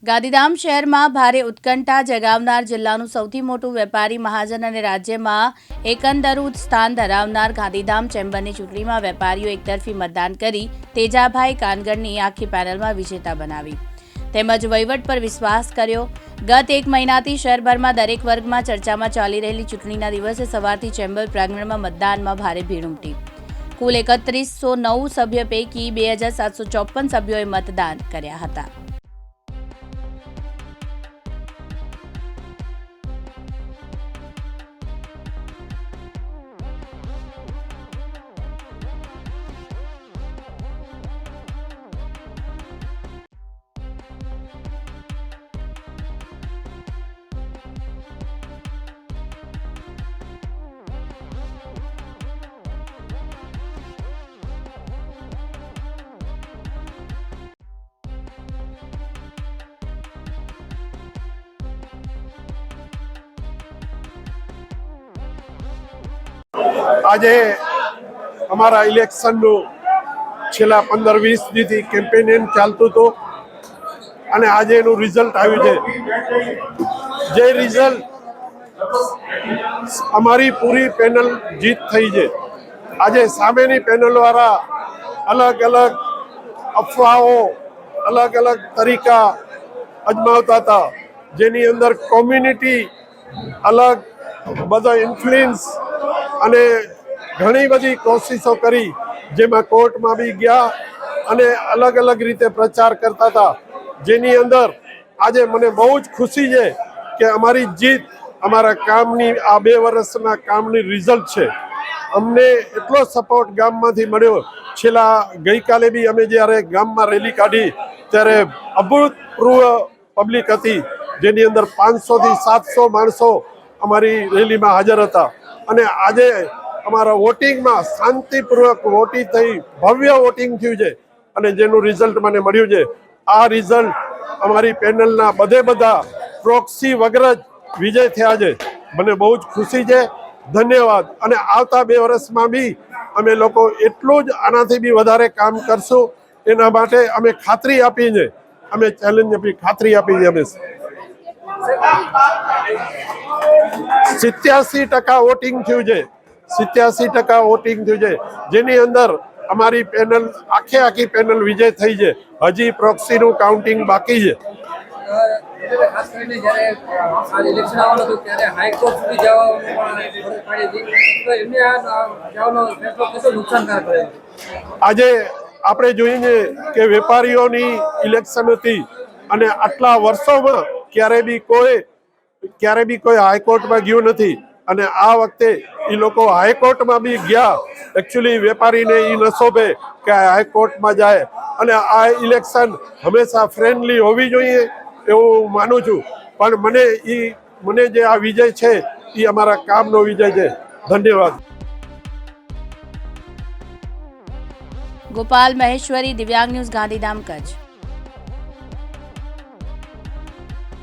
ગાંધીધામ શહેરમાં ભારે ઉત્કંઠા જગાવનાર જિલ્લાનું સૌથી મોટું વેપારી મહાજન અને રાજ્યમાં એકંદરૂત સ્થાન ધરાવનાર ગાંધીધામ ચેમ્બરની ચૂંટણીમાં વેપારીઓ એકતરફી મતદાન કરી તેજાભાઈ કાનગડની આખી પેનલમાં વિજેતા બનાવી તેમજ વહીવટ પર વિશ્વાસ કર્યો। ગત એક મહિનાથી શહેરભરમાં દરેક વર્ગમાં ચર્ચામાં ચાલી રહેલી ચૂંટણીના દિવસે સવારથી ચેમ્બર પ્રાંગણમાં મતદાનમાં ભારે ભીડ ઉમટી। કુલ 3109 સભ્ય પૈકી 2754 સભ્યોએ મતદાન કર્યા હતા। આજે અમારા ઇલેક્શનનું છેલ્લા 15-20 દીથી કેમ્પેનિંગ ચાલતું હતું અને આજે એનું રિઝલ્ટ આવ્યું છે। જે રિઝલ્ટ અમારી પૂરી પેનલ જીત થઈ છે। આજે સામેની પેનલવાળા અલગ અલગ અફવાઓ અલગ અલગ તરીકા અજમાવતા હતા, જેની અંદર કોમ્યુનિટી અલગ બધા ઇન્ફ્લુઅન્સ અને ઘણી બધી કોશિશો કરી, જેમાં કોર્ટમાં બી ગયા અને અલગ અલગ રીતે પ્રચાર કરતા હતા, જેની અંદર આજે મને બહુ જ ખુશી છે કે અમારી જીત અમારા કામની આ 2 વર્ષના કામની રિઝલ્ટ છે। અમને એટલો સપોર્ટ ગામમાંથી મળ્યો। છેલ્લા ગઈકાલે બી અમે જ્યારે ગામમાં રેલી કાઢી ત્યારે અભૂતપૂર્વ પબ્લિક હતી, જેની અંદર 500થી 700 માણસો અમારી રેલીમાં હાજર હતા અને આજે અમારા વોટિંગમાં શાંતિપૂર્વક વોટિંગ થઈ, ભવ્ય વોટિંગ થયું છે અને જેનું રિઝલ્ટ મને મળ્યું છે। આ રિઝલ્ટ અમારી પેનલના બધા પ્રોક્સી વગર જ વિજય થયા છે। મને બહુ જ ખુશી છે, ધન્યવાદ। અને આવતા 2 વર્ષમાં બી અમે લોકો એટલું જ આનાથી બી વધારે કામ કરશું, એના માટે અમે ખાતરી આપી છે, અમે ચેલેન્જ આપી ખાતરી આપી છે। અમે 87% વોટિંગ થયું છે, 87% વોટિંગ થયું છે, જેની અંદર અમારી પેનલ આખી પેનલ વિજય થઈ છે। હજી પ્રોક્સીનું કાઉન્ટિંગ બાકી છે। ખાસ કરીને જ્યારે આ ઇલેક્શન આવવાનું હતું ત્યારે હાઈકોર્ટ સુધી જવાનું પાડી હતી, તો એમને આ જવાનો ફેસલો કેટલો નુકસાનકારક રહ્યો? આજે આપણે જોઈએ કે વેપારીઓની ઇલેક્શન હતી અને આટલા વર્ષોમાં ક્યારે બી કોઈ હાઈકોર્ટમાં ગયું નથી અને આ વખતે એ લોકો હાઈકોર્ટમાં બી ગયા। એકચ્યુઅલી વેપારીને એ ન શોભે કે હાઈકોર્ટમાં જાય અને આ ઇલેક્શન હંમેશા ફ્રેન્ડલી હોવી જોઈએ એવું માનું છું, પણ મને જે આ વિજય છે એ અમારા કામનો વિજય છે। ધન્યવાદ। ગોપાલ મહેશ્વરી, દિવ્યાંગ ન્યૂઝ, ગાંધીધામ, કચ્છ।